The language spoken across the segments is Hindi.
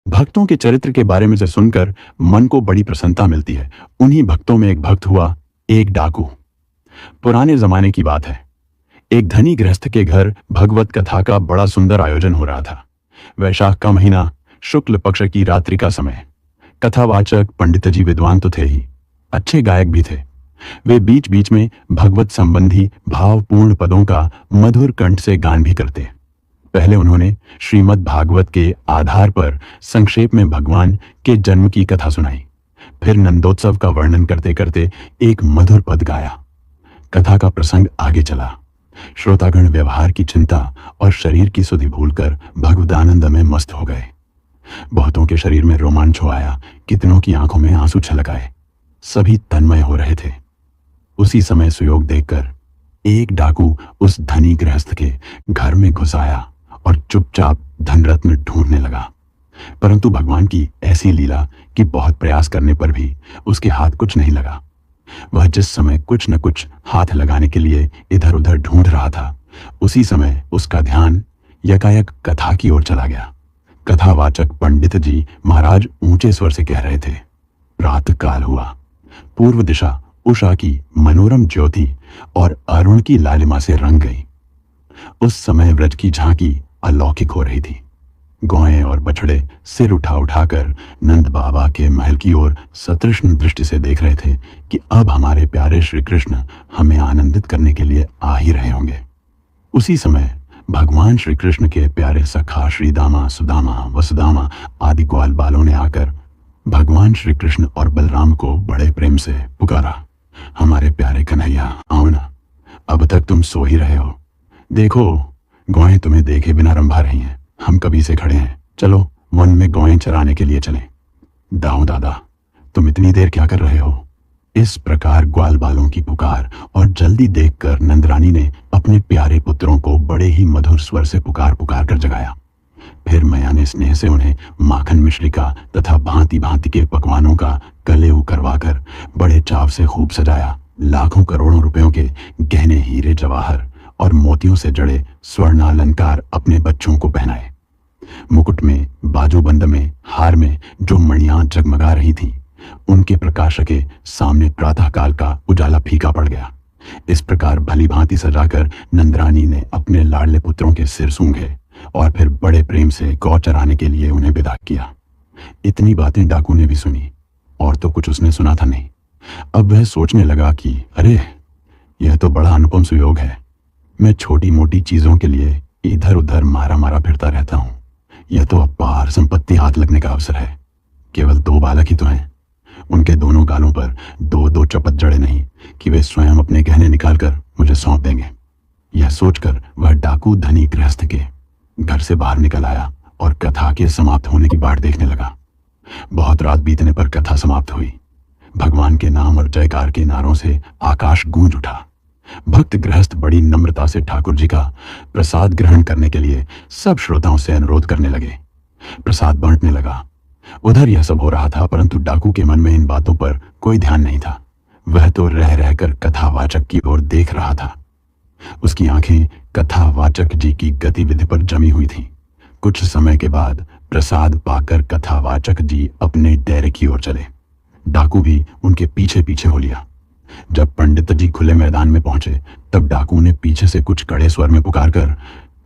भक्तों के चरित्र के बारे में से सुनकर मन को बड़ी प्रसन्नता मिलती है। उन्हीं भक्तों में एक भक्त हुआ, एक डाकू। पुराने जमाने की बात है। एक धनी गृहस्थ के घर भगवत कथा का बड़ा सुंदर आयोजन हो रहा था। वैशाख का महीना, शुक्ल पक्ष की रात्रि का समय। कथावाचक पंडित जी विद्वान तो थे ही, अच्छे गायक भी थे। वे बीच बीच में भगवत संबंधी भावपूर्ण पदों का मधुर कंठ से गान भी करते। पहले उन्होंने श्रीमद् भागवत के आधार पर संक्षेप में भगवान के जन्म की कथा सुनाई। फिर नंदोत्सव का वर्णन करते करते एक मधुर पद गाया। कथा का प्रसंग आगे चला। श्रोतागण व्यवहार की चिंता और शरीर की सुधि भूलकर भगवदानंद में मस्त हो गए। बहुतों के शरीर में रोमांच हो आया, कितनों की आंखों में आंसू छलक आए। सभी तन्मय हो रहे थे। उसी समय सुयोग देखकर एक डाकू उस धनी गृहस्थ के घर में घुस आया और चुपचाप धनरत्न ढूंढने लगा। परंतु भगवान की ऐसी लीला कि बहुत प्रयास करने पर भी उसके हाथ कुछ नहीं लगा। वह जिस समय कुछ न कुछ हाथ लगाने के लिए इधर उधर ढूंढ रहा था, उसी समय उसका ध्यान यकायक कथा की ओर चला गया। कथावाचक पंडित जी महाराज ऊंचे स्वर से कह रहे थे। प्रातः काल हुआ। पूर्व दिशा उषा की मनोरम ज्योति और अरुण की लालिमा से रंग गई। उस समय व्रज की झांकी अलौकिक हो रही थी। गौएं और बछड़े सिर उठा उठाकर नंद बाबा के महल की ओर सतृष्ण दृष्टि से देख रहे थे कि अब हमारे प्यारे श्री कृष्ण हमें आनंदित करने के लिए आ ही रहे होंगे। उसी समय भगवान श्री कृष्ण के प्यारे सखा श्री दामा, सुदामा, वसुदामा आदि ग्वाल बालों ने आकर भगवान श्री कृष्ण और बलराम को बड़े प्रेम से पुकारा। हमारे प्यारे कन्हैया, आओ ना, अब तक तुम सो ही रहे हो। देखो, गौएं तुम्हें देखे बिना रंभा रही हैं। हम कभी से खड़े हैं, चलो वन में गौएं चराने के लिए चलें। दाऊ दादा, तुम इतनी देर क्या कर रहे हो? इस प्रकार ग्वाल बालों की पुकार और जल्दी देखकर नंदरानी ने अपने प्यारे पुत्रों को बड़े ही मधुर स्वर से पुकार पुकार कर जगाया। फिर मैया ने स्नेह से उन्हें माखन मिश्री का तथा भांति भांति के पकवानों का कलेऊ करवाकर बड़े चाव से खूब सजाया। लाखों करोड़ों रुपयों के गहने, हीरे जवाहर और मोतियों से जड़े स्वर्णालंकार अपने बच्चों को पहनाए। मुकुट में, बाजूबंद में, हार में जो मणियां जगमगा रही थीं, उनके प्रकाश के सामने प्रातःकाल का उजाला फीका पड़ गया। इस प्रकार भली भांति सजाकर नंदरानी ने अपने लाडले पुत्रों के सिर सूंघे और फिर बड़े प्रेम से गौ चराने के लिए उन्हें विदा किया। इतनी बातें डाकू ने भी सुनी, और तो कुछ उसने सुना था नहीं। अब वह सोचने लगा कि अरे, यह तो बड़ा अनुपम सुयोग है। मैं छोटी मोटी चीजों के लिए इधर उधर मारा मारा फिरता रहता हूं। यह तो अपार संपत्ति हाथ लगने का अवसर है। केवल 2 बालक ही तो हैं। उनके दोनों गालों पर 2-2 चपत जड़े नहीं कि वे स्वयं अपने गहने निकालकर मुझे सौंप देंगे। यह सोचकर वह डाकू धनी गृहस्थ के घर से बाहर निकल आया और कथा के समाप्त होने की बाट देखने लगा। बहुत रात बीतने पर कथा समाप्त हुई। भगवान के नाम और जयकार के नारों से आकाश गूंज उठा। भक्त गृहस्थ बड़ी नम्रता से ठाकुर जी का प्रसाद ग्रहण करने के लिए सब श्रोताओं से अनुरोध करने लगे। प्रसाद बांटने लगा। उधर यह सब हो रहा था, परंतु डाकू के मन में इन बातों पर कोई ध्यान नहीं था। वह तो रह रहकर कथावाचक की ओर देख रहा था। उसकी आंखें कथावाचक जी की गतिविधि पर जमी हुई थीं। कुछ समय के बाद प्रसाद पाकर कथावाचक जी अपने डेरे की ओर चले। डाकू भी उनके पीछे पीछे हो लिया। जब पंडित जी खुले मैदान में पहुंचे, तब डाकू ने पीछे से कुछ कड़े स्वर में पुकार कर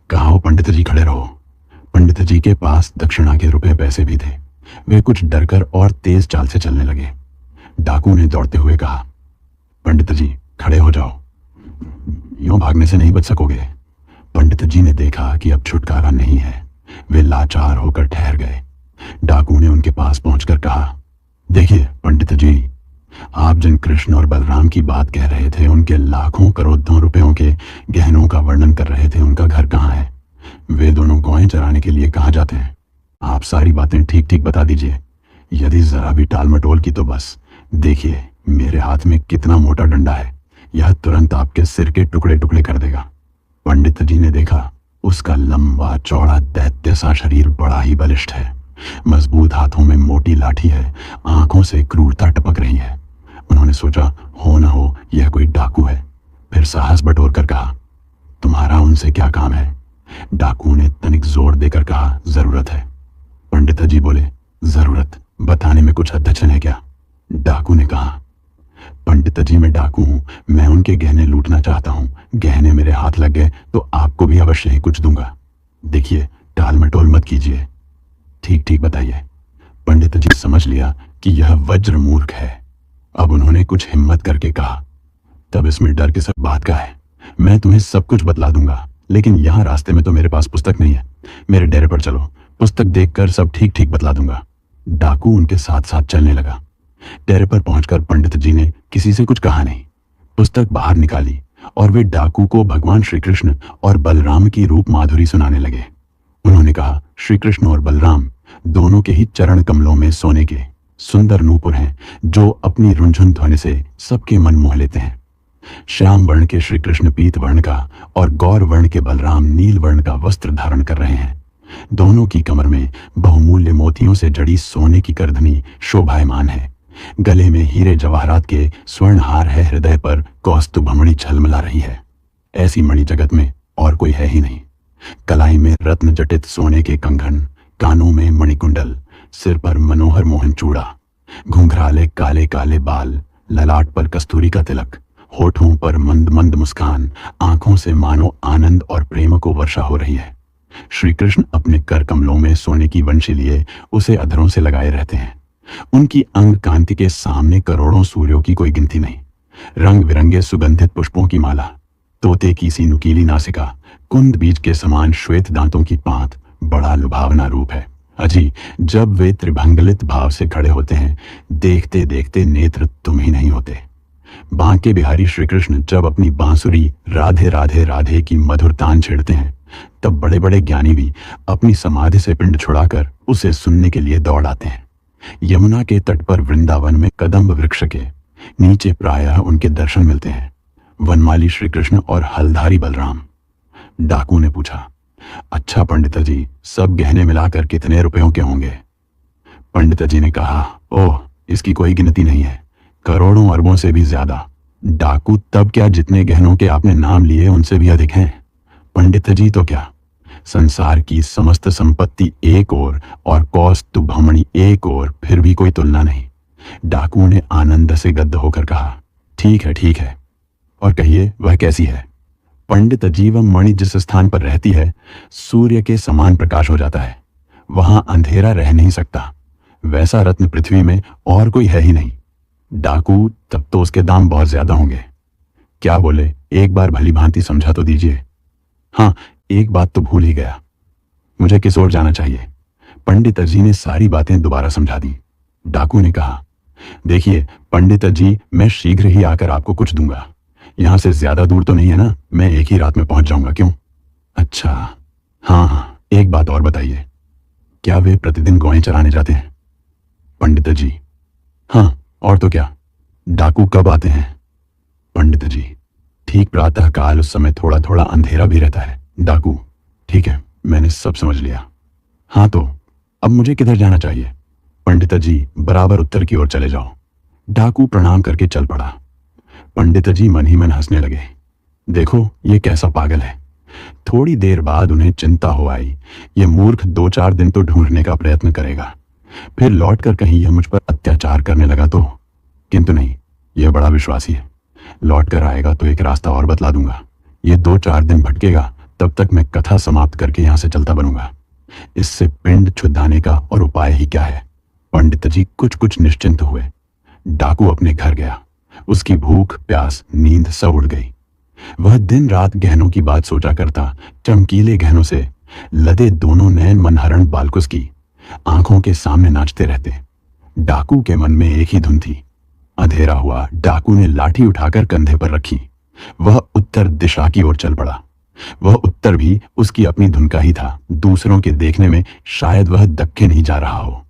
कहा, हो पंडित जी, खड़े रहो। पंडित जी के पास दक्षिणा के रुपए पैसे भी थे। वे कुछ डरकर और तेज चाल से चलने लगे। डाकू ने दौड़ते हुए कहा, पंडित जी, खड़े हो जाओ, यूं भागने से नहीं बच सकोगे। पंडित जी ने देखा कि अब छुटकारा नहीं है। वे लाचार होकर ठहर गए। डाकू ने उनके पास पहुंचकर कहा, देखिए पंडित जी, आप जिन कृष्ण और बलराम की बात कह रहे थे, उनके लाखों करोड़ों रुपयों के गहनों का वर्णन कर रहे थे, उनका घर कहाँ है? वे दोनों गौएं चराने के लिए कहाँ जाते हैं? आप सारी बातें ठीक ठीक बता दीजिए। यदि जरा भी टाल मटोल की तो बस देखिए, मेरे हाथ में कितना मोटा डंडा है। यह तुरंत आपके सिर के टुकड़े टुकड़े कर देगा। पंडित जी ने देखा, उसका लंबा चौड़ा दैत्य सा शरीर बड़ा ही बलिष्ठ है। मजबूत हाथों में मोटी लाठी है। आंखों से क्रूरता टपक रही है। उन्होंने सोचा, हो न हो यह कोई डाकू है। फिर साहस बटोर कर कहा, तुम्हारा उनसे क्या काम है? डाकू ने तनिक जोर देकर कहा, जरूरत है। पंडित जी बोले, जरूरत बताने में कुछ अड़चन है क्या? डाकू ने कहा, पंडित जी मैं डाकू हूं, मैं उनके गहने लूटना चाहता हूं। गहने मेरे हाथ लग गए तो आपको भी अवश्य ही कुछ दूंगा। देखिए, टाल मटोल मत कीजिए। ठीक ठीक बताइए। पंडित जी समझ लिया कि यह वज्र मूर्ख है। अब उन्होंने कुछ हिम्मत करके कहा, तब इसमें डर किस बात का है? मैं तुम्हें सब कुछ बतला दूंगा, लेकिन यहाँ रास्ते में तो मेरे पास पुस्तक नहीं है। मेरे डेरे पर चलो, पुस्तक देखकर सब ठीक ठीक बतला दूंगा। डाकू उनके साथ साथ चलने लगा। डेरे पर पहुंचकर पंडित जी ने किसी से कुछ कहा नहीं। पुस्तक बाहर निकाली और वे डाकू को भगवान श्री कृष्ण और बलराम की रूप माधुरी सुनाने लगे। उन्होंने कहा, श्री कृष्ण और बलराम दोनों के ही चरण कमलों में सोने के सुंदर नूपुर हैं, जो अपनी रुंझुन ध्वनि से सबके मन मोह लेते हैं। श्याम वर्ण के श्री कृष्ण पीत वर्ण का और गौर वर्ण के बलराम नील वर्ण का वस्त्र धारण कर रहे हैं। दोनों की कमर में बहुमूल्य मोतियों से जड़ी सोने की करधनी शोभायमान है। गले में हीरे जवाहरात के स्वर्ण हार है। हृदय पर कौस्तुभमणि झलमला रही है। ऐसी मणि जगत में और कोई है ही नहीं। कलाई में रत्न जटित सोने के कंगन, कानों में मणिकुंडल, सिर पर मनोहर मोहन चूड़ा, घुंघराले काले काले बाल, ललाट पर कस्तूरी का तिलक, होठों पर मंद मंद मुस्कान, आंखों से मानो आनंद और प्रेम को वर्षा हो रही है। श्री कृष्ण अपने कर कमलों में सोने की वंशी लिए उसे अधरों से लगाए रहते हैं। उनकी अंग कांति के सामने करोड़ों सूर्यों की कोई गिनती नहीं। रंग बिरंगे सुगंधित पुष्पों की माला, तोते की सी नुकीली नासिका, कुंद बीज के समान श्वेत दांतों की पांत, बड़ा लुभावना रूप है। अजी, जब वे त्रिभंगलित भाव से खड़े होते हैं, देखते देखते नेत्र तुम ही नहीं होते। बांके बिहारी श्री कृष्ण जब अपनी बांसुरी राधे राधे राधे की मधुर तान छेड़ते हैं, तब बड़े बड़े ज्ञानी भी अपनी समाधि से पिंड छुड़ाकर उसे सुनने के लिए दौड़ आते हैं। यमुना के तट पर वृंदावन में कदम्ब वृक्ष के नीचे प्रायः उनके दर्शन मिलते हैं। वनमाली श्री कृष्ण और हलधारी बलराम। डाकू ने पूछा, अच्छा पंडित जी, सब गहने मिलाकर कितने रुपयों के होंगे? पंडित जी ने कहा, ओह, इसकी कोई गिनती नहीं है, करोड़ों अरबों से भी ज्यादा। डाकू तब क्या, जितने गहनों के आपने नाम लिए उनसे भी अधिक हैं। पंडित जी तो क्या, संसार की समस्त संपत्ति एक ओर और कौस्तुभमणि एक ओर, फिर भी कोई तुलना नहीं। डाकू ने आनंद से गद्द होकर कहा, ठीक है ठीक है, और कहिए वह कैसी है? पंडित जी, वह मणि जिस स्थान पर रहती है, सूर्य के समान प्रकाश हो जाता है। वहां अंधेरा रह नहीं सकता। वैसा रत्न पृथ्वी में और कोई है ही नहीं। डाकू, तब तो उसके दाम बहुत ज्यादा होंगे। क्या बोले, एक बार भली भांति समझा तो दीजिए। हाँ, एक बात तो भूल ही गया, मुझे किस ओर जाना चाहिए? पंडित जी ने सारी बातें दोबारा समझा दी। डाकू ने कहा, देखिए पंडित जी, मैं शीघ्र ही आकर आपको कुछ दूंगा। यहां से ज्यादा दूर तो नहीं है ना? मैं एक ही रात में पहुंच जाऊंगा। क्यों? अच्छा, हाँ हाँ, एक बात और बताइए, क्या वे प्रतिदिन गौएं चराने जाते हैं? पंडित जी, हाँ, और तो क्या। डाकू कब आते हैं? पंडित जी, ठीक प्रातः काल, उस समय थोड़ा थोड़ा अंधेरा भी रहता है। डाकू, ठीक है, मैंने सब समझ लिया। हाँ तो अब मुझे किधर जाना चाहिए? पंडित जी, बराबर उत्तर की ओर चले जाओ। डाकू प्रणाम करके चल पड़ा। पंडित जी मन ही मन हंसने लगे। देखो ये कैसा पागल है। थोड़ी देर बाद उन्हें चिंता हो आई, ये मूर्ख 2-4 दिन तो ढूंढने का प्रयत्न करेगा, फिर लौटकर कहीं यह मुझ पर अत्याचार करने लगा तो। किंतु नहीं, यह बड़ा विश्वासी है। लौटकर आएगा तो एक रास्ता और बतला दूंगा। ये 2-4 दिन भटकेगा, तब तक मैं कथा समाप्त करके यहां से चलता बनूंगा। इससे पिंड छुदाने का और उपाय ही क्या है। पंडित जी कुछ कुछ निश्चिंत हुए। डाकू अपने घर गया। उसकी भूख, प्यास, नींद सब उड़ गई। वह दिन रात गहनों की बात सोचा करता। चमकीले गहनों से लदे दोनों नयन मनहरण बालकुस की आंखों के सामने नाचते रहते। डाकू के मन में एक ही धुन थी। अंधेरा हुआ। डाकू ने लाठी उठाकर कंधे पर रखी। वह उत्तर दिशा की ओर चल पड़ा। वह उत्तर भी उसकी अपनी धुन का ही था। दूसरों के देखने में शायद वह दक्षिण ही जा रहा हो।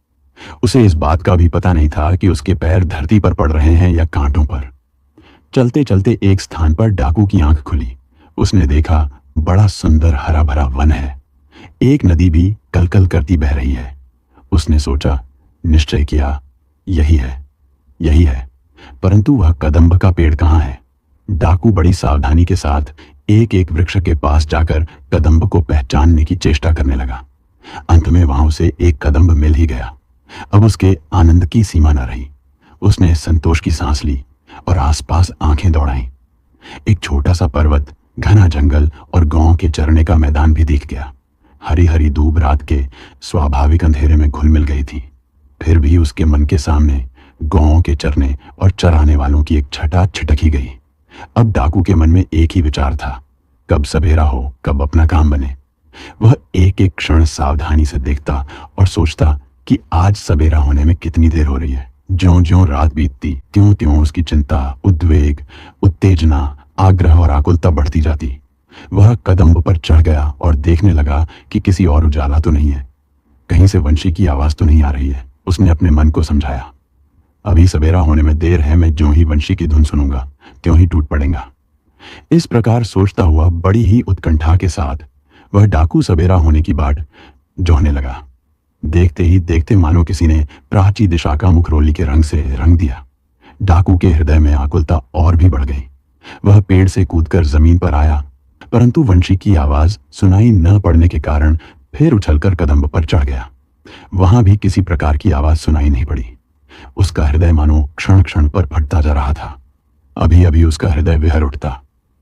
उसे इस बात का भी पता नहीं था कि उसके पैर धरती पर पड़ रहे हैं या कांटों पर। चलते चलते एक स्थान पर डाकू की आंख खुली। उसने देखा बड़ा सुंदर हरा भरा वन है। एक नदी भी कलकल करती बह रही है। उसने सोचा, निश्चय किया, यही है, यही है। परंतु वह कदम्ब का पेड़ कहाँ है? डाकू बड़ी सावधानी के साथ एक एक वृक्ष के पास जाकर कदम्ब को पहचानने की चेष्टा करने लगा। अंत में वहां उसे एक कदम्ब मिल ही गया। अब उसके आनंद की सीमा न रही। उसने संतोष की सांस ली और आसपास आंखें दौड़ाईं। एक छोटा सा पर्वत, घना जंगल और गांव के चरने का मैदान भी दिख गया। हरी हरी धूप रात के स्वाभाविक अंधेरे में घुल मिल गई थी। फिर भी उसके मन के सामने गांव के चरने और चराने वालों की एक छटा छिटक ही गई। अब डाकू के मन में एक ही विचार था, कब सवेरा हो, कब अपना काम बने। वह एक एक क्षण सावधानी से देखता और सोचता कि आज सवेरा होने में कितनी देर हो रही है। ज्यों ज्यों रात बीतती त्यों त्यों उसकी चिंता, उद्वेग, उत्तेजना, आग्रह और आकुलता बढ़ती जाती। वह कदम्ब पर चढ़ गया और देखने लगा कि किसी और उजाला तो नहीं है, कहीं से वंशी की आवाज तो नहीं आ रही है। उसने अपने मन को समझाया, अभी सवेरा होने में देर है, मैं ज्यों ही वंशी की धुन सुनूंगा त्यों ही टूट पड़ेगा। इस प्रकार सोचता हुआ बड़ी ही उत्कंठा के साथ वह डाकू सवेरा होने की बाट जोहने लगा। देखते ही देखते मानो किसी ने प्राची दिशा का मुखरोली के रंग से रंग दिया। डाकू के हृदय में आकुलता और भी बढ़ गई। वह पेड़ से कूदकर जमीन पर आया, परंतु वंशी की आवाज सुनाई न पड़ने के कारण फिर उछलकर कदम्ब पर चढ़ गया। वहां भी किसी प्रकार की आवाज सुनाई नहीं पड़ी। उसका हृदय मानो क्षण क्षण पर फटता जा रहा था। अभी अभी उसका हृदय विहर उठता,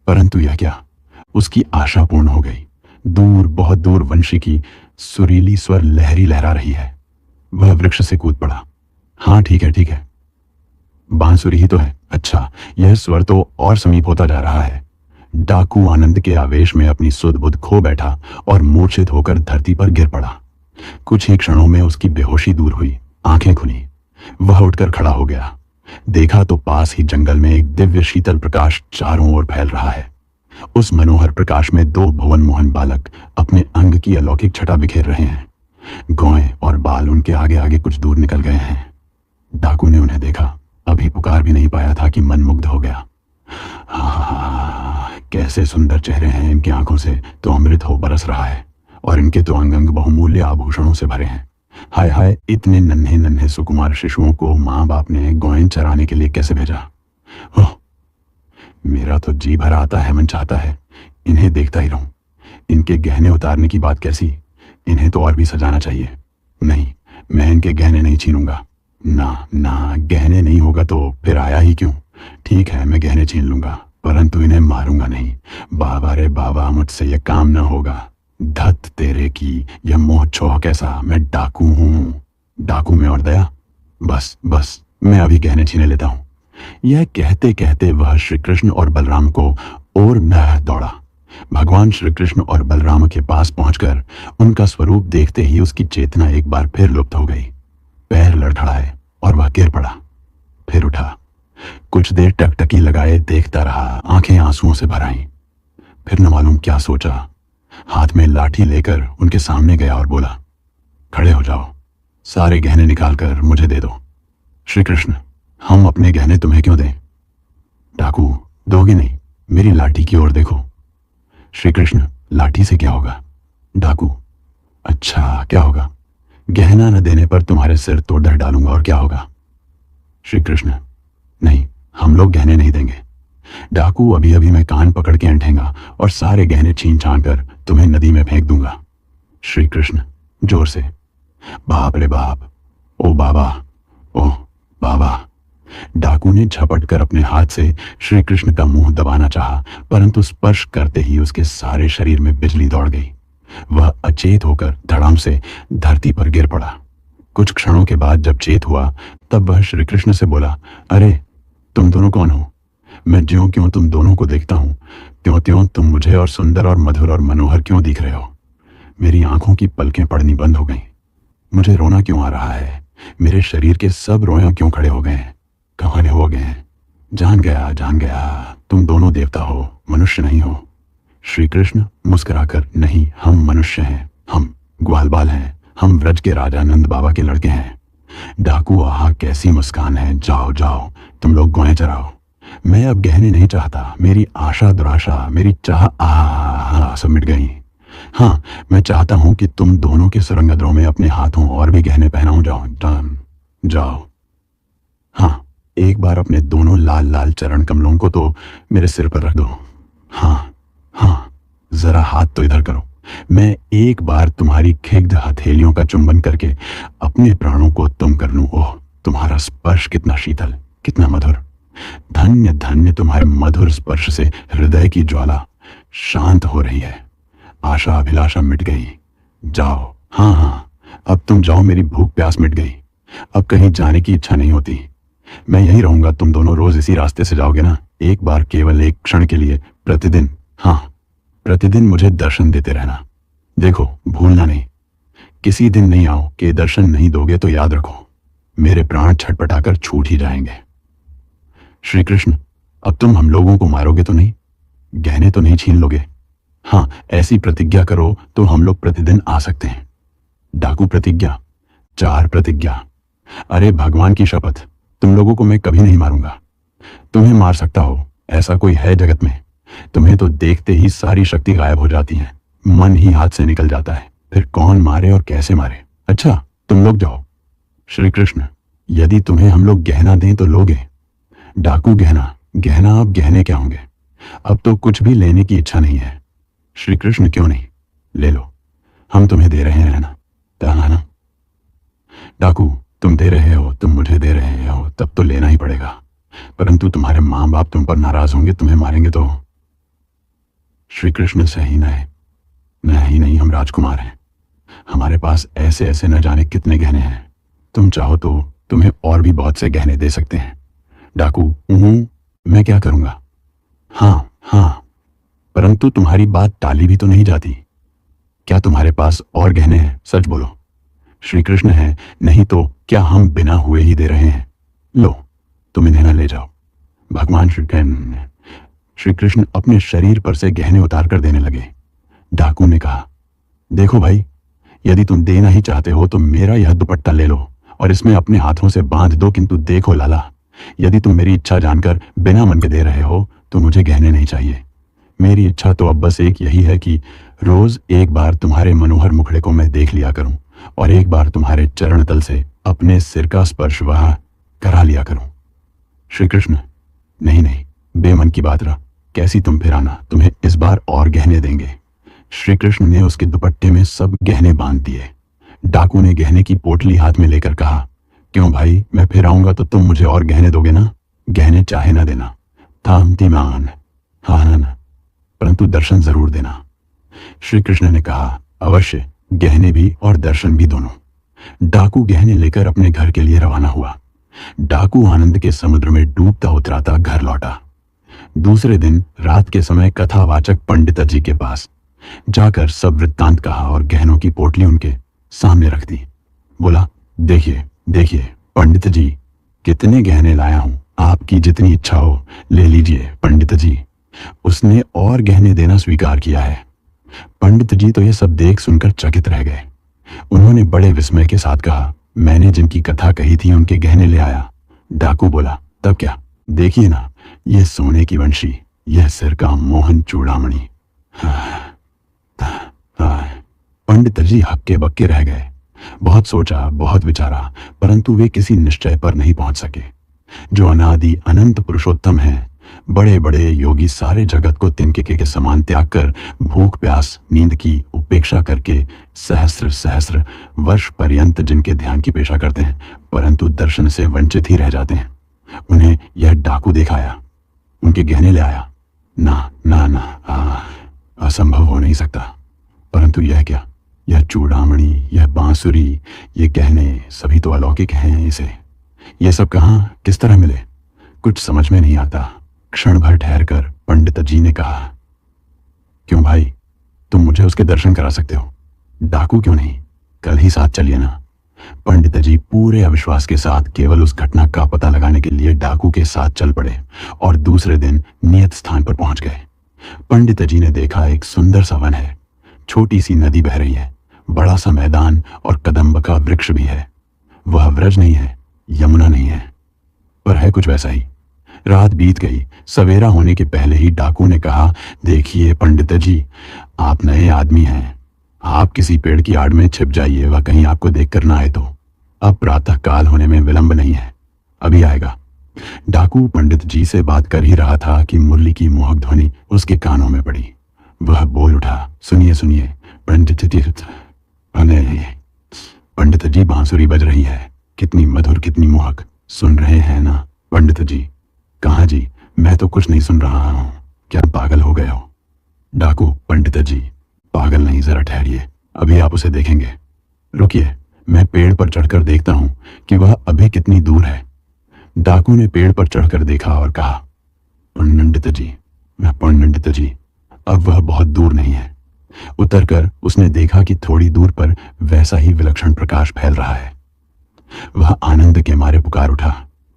परंतु यह क्या, उसकी आशा पूर्ण हो गई। दूर, बहुत दूर वंशी की सुरीली स्वर लहरी लहरा रही है। वह वृक्ष से कूद पड़ा। हाँ ठीक है ठीक है, बांसुरी ही तो है। अच्छा, यह स्वर तो और समीप होता जा रहा है। डाकू आनंद के आवेश में अपनी सुध बुध खो बैठा और मूर्छित होकर धरती पर गिर पड़ा। कुछ ही क्षणों में उसकी बेहोशी दूर हुई, आंखें खुली। वह उठकर खड़ा हो गया। देखा तो पास ही जंगल में एक दिव्य शीतल प्रकाश चारों ओर फैल रहा है। उस मनोहर प्रकाश में दो भुवन मोहन बालक अपने अंग की अलौकिक छटा बिखेर रहे हैं। गौएं और बाल उनके आगे आगे कुछ दूर निकल गए हैं। डाकू ने उन्हें देखा, अभी पुकार भी नहीं पाया था कि मन मुग्ध हो गया। कैसे सुंदर चेहरे हैं इनकी, आंखों से तो अमृत हो बरस रहा है और इनके तो अंग अंग बहुमूल्य आभूषणों से भरे हैं। हाय हाय, इतने नन्हे नन्हे सुकुमार शिशुओं को माँ बाप ने गौएं चराने के लिए कैसे भेजा। ओह, मेरा तो जी भर आता है, मन चाहता है इन्हें देखता ही रहूं। इनके गहने उतारने की बात कैसी, इन्हें तो और भी सजाना चाहिए। नहीं, मैं इनके गहने नहीं छीनूंगा। ना ना, गहने नहीं होगा तो फिर आया ही क्यों। ठीक है, मैं गहने छीन लूंगा, परंतु इन्हें मारूंगा नहीं। बाबा रे बाबा, मुझसे यह काम न होगा। धत तेरे की, यह मोह छोह कैसा, मैं डाकू हूं। डाकू में और दया, बस बस, मैं अभी गहने छीने लेता हूं। यह कहते कहते वह श्री कृष्ण और बलराम को और न दौड़ा। भगवान श्री कृष्ण और बलराम के पास पहुंचकर उनका स्वरूप देखते ही उसकी चेतना एक बार फिर लुप्त हो गई। पैर लड़खड़ाए और वह गिर पड़ा। फिर उठा, कुछ देर टकटकी लगाए देखता रहा, आंखें आंसुओं से भर आईं। फिर न मालूम क्या सोचा, हाथ में लाठी लेकर उनके सामने गया और बोला, खड़े हो जाओ, सारे गहने निकालकर मुझे दे दो। श्री कृष्ण, हम अपने गहने तुम्हें क्यों दें। डाकू, दोगे नहीं, मेरी लाठी की ओर देखो। श्री कृष्ण, लाठी से क्या होगा। डाकू, अच्छा क्या होगा, गहना न देने पर तुम्हारे सिर तोड़ धर डालूंगा, और क्या होगा। श्री कृष्ण, नहीं, हम लोग गहने नहीं देंगे। डाकू, अभी अभी मैं कान पकड़ के अंठेंगा और सारे गहने छीन छान कर तुम्हें नदी में फेंक दूंगा। श्री कृष्ण, जोर से, बाप रे बाप, ओ बाबा, ओ बाबा। डाकू ने झपट कर अपने हाथ से श्री कृष्ण का मुंह दबाना चाहा, परंतु स्पर्श करते ही उसके सारे शरीर में बिजली दौड़ गई। वह अचेत होकर धड़ाम से धरती पर गिर पड़ा। कुछ क्षणों के बाद जब चेत हुआ तब वह श्री कृष्ण से बोला, अरे तुम दोनों कौन हो। मैं ज्यों क्यों तुम दोनों को देखता हूं त्यों त्यों तुम मुझे और सुंदर और मधुर और मनोहर क्यों दिख रहे हो। मेरी आंखों की पलकें पड़नी बंद हो गईं। मुझे रोना क्यों आ रहा है। मेरे शरीर के सब रोए क्यों खड़े हो गए हैं, कहां हो गए हैं। जान गया, तुम दोनों देवता हो, मनुष्य नहीं हो। श्री कृष्ण मुस्कुराकर, नहीं, हम मनुष्य हैं, हम ग्वालबाल हैं, हम व्रज के राजा नंद बाबा के लड़के हैं। डाकू, आहा कैसी मुस्कान है, जाओ जाओ तुम लोग गौएं चराओ। मैं अब गहने नहीं चाहता, मेरी आशा दुराशा, मेरी चाह सब मिट गई। हाँ, मैं चाहता हूं कि तुम दोनों के सुरंगद्रों में अपने हाथों और भी गहने पहनाऊं। जाओ। हाँ, एक बार अपने दोनों लाल लाल चरण कमलों को तो मेरे सिर पर रख दो। हाँ, जरा हाथ तो इधर करो। मैं एक बार तुम्हारी खिग्ध हथेलियों का चुंबन करके अपने प्राणों को तुम कर लूं। ओह, तुम्हारा स्पर्श कितना शीतल, कितना मधुर। धन्य धन्य तुम्हारे मधुर स्पर्श से हृदय की ज्वाला शांत हो रही है। आशा अभिलाषा मिट गई। जाओ, हाँ हाँ, अब तुम जाओ, मेरी भूख प्यास मिट गई। अब कहीं जाने की इच्छा नहीं होती। मैं यहीं रहूंगा। तुम दोनों रोज इसी रास्ते से जाओगे ना? एक बार, केवल एक क्षण के लिए, प्रतिदिन। हाँ, प्रतिदिन मुझे दर्शन देते रहना। देखो, भूलना नहीं। किसी दिन नहीं आओ कि दर्शन नहीं दोगे तो याद रखो, मेरे प्राण छटपटाकर छूट ही जाएंगे। श्री कृष्ण, अब तुम हम लोगों को मारोगे तो नहीं? गहने तो नहीं छीन लोगे? हाँ, ऐसी प्रतिज्ञा करो तो हम लोग प्रतिदिन आ सकते हैं। डाकू प्रतिज्ञा, 4 प्रतिज्ञा। अरे भगवान की शपथ, तुम लोगों को मैं कभी नहीं मारूंगा। तुम्हें मार सकता हो ऐसा कोई है जगत में? तुम्हें तो देखते ही सारी शक्ति गायब हो जाती है, मन ही हाथ से निकल जाता है। फिर कौन मारे और कैसे मारे? अच्छा, तुम लोग जाओ। श्री कृष्ण, यदि तुम्हें हम लोग गहना दें तो लोगे? डाकू गहना? गहना अब गहने क्या होंगे? अब तो कुछ भी लेने की इच्छा नहीं है। श्री कृष्ण, क्यों नहीं? ले लो, हम तुम्हें दे रहे हैं ना, ना। डाकू, तुम दे रहे हो, तुम मुझे दे रहे हो, तब तो लेना ही पड़ेगा। परंतु तुम्हारे माँ बाप तुम पर नाराज होंगे, तुम्हें मारेंगे तो। श्री कृष्ण, सही नहीं, नहीं, हम राजकुमार हैं। हमारे पास ऐसे ऐसे न जाने कितने गहने हैं। तुम चाहो तो तुम्हें और भी बहुत से गहने दे सकते हैं। डाकू, मैं क्या करूंगा? हाँ, परंतु तुम्हारी बात टाली भी तो नहीं जाती। क्या तुम्हारे पास और गहने हैं? सच बोलो। श्री कृष्ण है, नहीं तो क्या हम बिना हुए ही दे रहे हैं? लो, तुम इन्हें न ले जाओ। भगवान श्री कृष्ण अपने शरीर पर से गहने उतार कर देने लगे। डाकू ने कहा, देखो भाई, यदि तुम देना ही चाहते हो तो मेरा यह दुपट्टा ले लो और इसमें अपने हाथों से बांध दो। किंतु देखो लाला, यदि तुम मेरी इच्छा जानकर बिना मन के दे रहे हो तो मुझे गहने नहीं चाहिए। मेरी इच्छा तो अब बस एक यही है कि रोज एक बार तुम्हारे मनोहर मुखड़े को मैं देख लिया करूं और एक बार तुम्हारे चरण तल से अपने सिर का स्पर्श वहां करा लिया करूं। श्री कृष्ण, नहीं, बेमन की बात रहा। कैसी तुम फिर आना, तुम्हें इस बार और गहने देंगे। श्री कृष्ण ने उसके दुपट्टे में सब गहने बांध दिए। डाकू ने गहने की पोटली हाथ में लेकर कहा, क्यों भाई, मैं फिर आऊंगा तो तुम मुझे और गहने दोगे ना? गहने चाहे ना देना, थामतीमान, हाँ ना, परंतु दर्शन जरूर देना। श्री कृष्ण ने कहा, अवश्य, गहने भी और दर्शन भी दोनों। डाकू गहने लेकर अपने घर के लिए रवाना हुआ। डाकू आनंद के समुद्र में डूबता उतराता घर लौटा। दूसरे दिन रात के समय कथावाचक पंडित जी के पास जाकर सब वृत्तांत कहा और गहनों की पोटली उनके सामने रख दी। बोला, देखिए पंडित जी, कितने गहने लाया हूं। आपकी जितनी इच्छा हो ले लीजिए पंडित जी। उसने और गहने देना स्वीकार किया है। पंडित जी तो ये सब देख सुनकर चकित रह गए। उन्होंने बड़े विस्मय के साथ कहा, मैंने जिनकी कथा कही थी उनके गहने ले आया। डाकू बोला, तब क्या? देखिए ना, ये सोने की वंशी, यह सिर का मोहन चूड़ामणि। पंडित जी हक्के बक्के रह गए। बहुत सोचा, बहुत विचारा, परंतु वे किसी निश्चय पर नहीं पहुंच सके। जो अनादि अनंत पुरुषोत्तम है, बड़े बड़े योगी सारे जगत को तिनके के समान त्याग कर भूख प्यास नींद की उपेक्षा करके सहस्र सहस्र वर्ष पर्यंत जिनके ध्यान की पेशा करते हैं, परंतु दर्शन से वंचित ही रह जाते हैं, उन्हें यह डाकू दिखाया, उनके गहने ले आया। ना, असंभव हो नहीं सकता। परंतु यह क्या, यह चूड़ामणि, यह बांसुरी, ये गहने सभी तो अलौकिक हैं। इसे ये सब कहाँ, किस तरह मिले? कुछ समझ में नहीं आता। क्षण भर ठहरकर पंडित जी ने कहा, क्यों भाई, तुम मुझे उसके दर्शन करा सकते हो। डाकू क्यों नहीं, कल ही साथ चलिए ना। पंडित जी पूरे अविश्वास के साथ केवल उस घटना का पता लगाने के लिए डाकू के साथ चल पड़े और दूसरे दिन नियत स्थान पर पहुंच गए। पंडित जी ने देखा, एक सुंदर सा वन है, छोटी सी नदी बह रही है, बड़ा सा मैदान और कदम्ब का वृक्ष भी है। वह व्रज नहीं है, यमुना नहीं है, पर है कुछ वैसा ही। रात बीत गई। सवेरा होने के पहले ही डाकू ने कहा, देखिए पंडित जी, आप नए आदमी हैं, आप किसी पेड़ की आड़ में छिप जाइए, वह कहीं आपको देखकर ना आए तो। अब प्रातः काल होने में विलंब नहीं है, अभी आएगा। डाकू पंडित जी से बात कर ही रहा था कि मुरली की मोहक ध्वनि उसके कानों में पड़ी। वह बोल उठा, सुनिए, पंडित जी, अरे पंडित जी, बांसुरी बज रही है, कितनी मधुर, कितनी मोहक। सुन रहे हैं ना पंडित जी? कहाँ जी? मैं तो कुछ नहीं सुन रहा हूँ। क्या पागल हो गए हो? डाकू, पंडित जी पागल नहीं, जरा ठहरिए, अभी आप उसे देखेंगे। रुकिए, मैं पेड़ पर चढ़कर देखता हूँ कि वह अभी कितनी दूर है। डाकू ने पेड़ पर चढ़कर देखा और कहा, पंडित जी, पंडित जी, अब वह बहुत दूर नहीं है। उतरकर उसने देखा कि थोड़ी दूर पर वैसा ही विलक्षण प्रकाश फैल रहा है। वह आनंद के मारे पुकार उठा,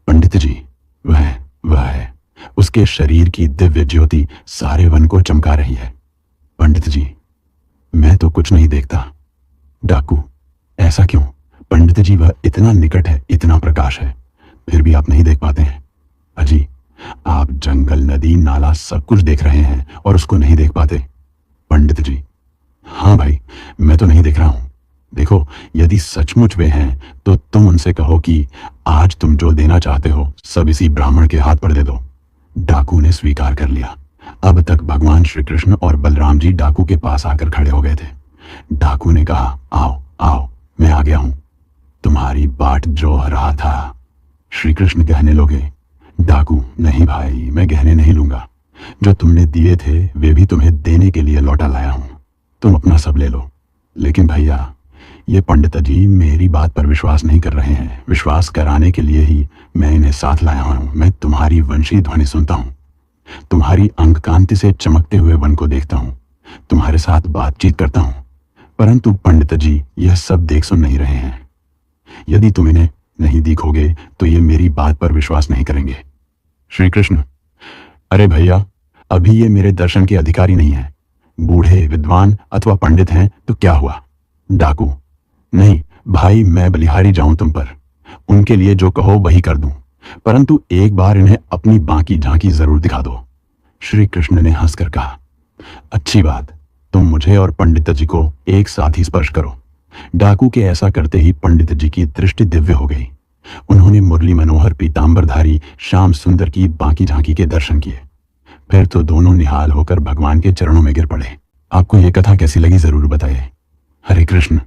पंडित जी, वह है। उसके शरीर की दिव्य ज्योति सारे वन को चमका रही है। पंडित जी, मैं तो कुछ नहीं देखता। डाकू, ऐसा क्यों? पंडित जी, वह इतना निकट है, इतना प्रकाश है, फिर भी आप नहीं देख पाते हैं। अजी, आप जंगल, नदी, नाला सब कुछ देख रहे हैं और उसको नहीं देख पाते। पंडित जी, हाँ भाई, मैं तो नहीं देख रहा हूं। देखो, यदि सचमुच वे हैं तो तुम उनसे कहो कि आज तुम जो देना चाहते हो सब इसी ब्राह्मण के हाथ पर दे दो। डाकू ने स्वीकार कर लिया। अब तक भगवान श्री कृष्ण और बलराम जी डाकू के पास आकर खड़े हो गए थे। डाकू ने कहा, आओ आओ, मैं आ गया हूं, तुम्हारी बाट जो रहा था। श्री कृष्ण कहने लगे, डाकू, नहीं भाई, मैं गहने नहीं लूंगा। जो तुमने दिए थे वे भी तुम्हें देने के लिए लौटा लाया हूं, तुम अपना सब ले लो। लेकिन भैया, ये पंडित जी मेरी बात पर विश्वास नहीं कर रहे हैं। विश्वास कराने के लिए ही मैं इन्हें साथ लाया हूं। मैं तुम्हारी वंशी ध्वनि सुनता हूं, तुम्हारी अंग कांति से चमकते हुए वन को देखता हूं, तुम्हारे साथ बातचीत करता हूं, परंतु पंडित जी यह सब देख सुन नहीं रहे हैं। यदि तुम इन्हें नहीं दिखोगे तो ये मेरी बात पर विश्वास नहीं करेंगे। श्री कृष्ण, अरे भैया, अभी ये मेरे दर्शन के अधिकारी नहीं है। बूढ़े, विद्वान अथवा पंडित हैं तो क्या हुआ? डाकू, नहीं भाई, मैं बलिहारी जाऊं तुम पर, उनके लिए जो कहो वही कर दूं, परंतु एक बार इन्हें अपनी बाकी झांकी जरूर दिखा दो। श्री कृष्ण ने हंसकर कहा, अच्छी बात, तुम मुझे और पंडित जी को एक साथ ही स्पर्श करो। डाकू के ऐसा करते ही पंडित जी की दृष्टि दिव्य हो गई। उन्होंने मुरली मनोहर पीतांबरधारी श्याम सुंदर की बाकी झांकी के दर्शन किए। फिर तो दोनों निहाल होकर भगवान के चरणों में गिर पड़े। आपको यह कथा कैसी लगी जरूर बताइए। हरे कृष्ण।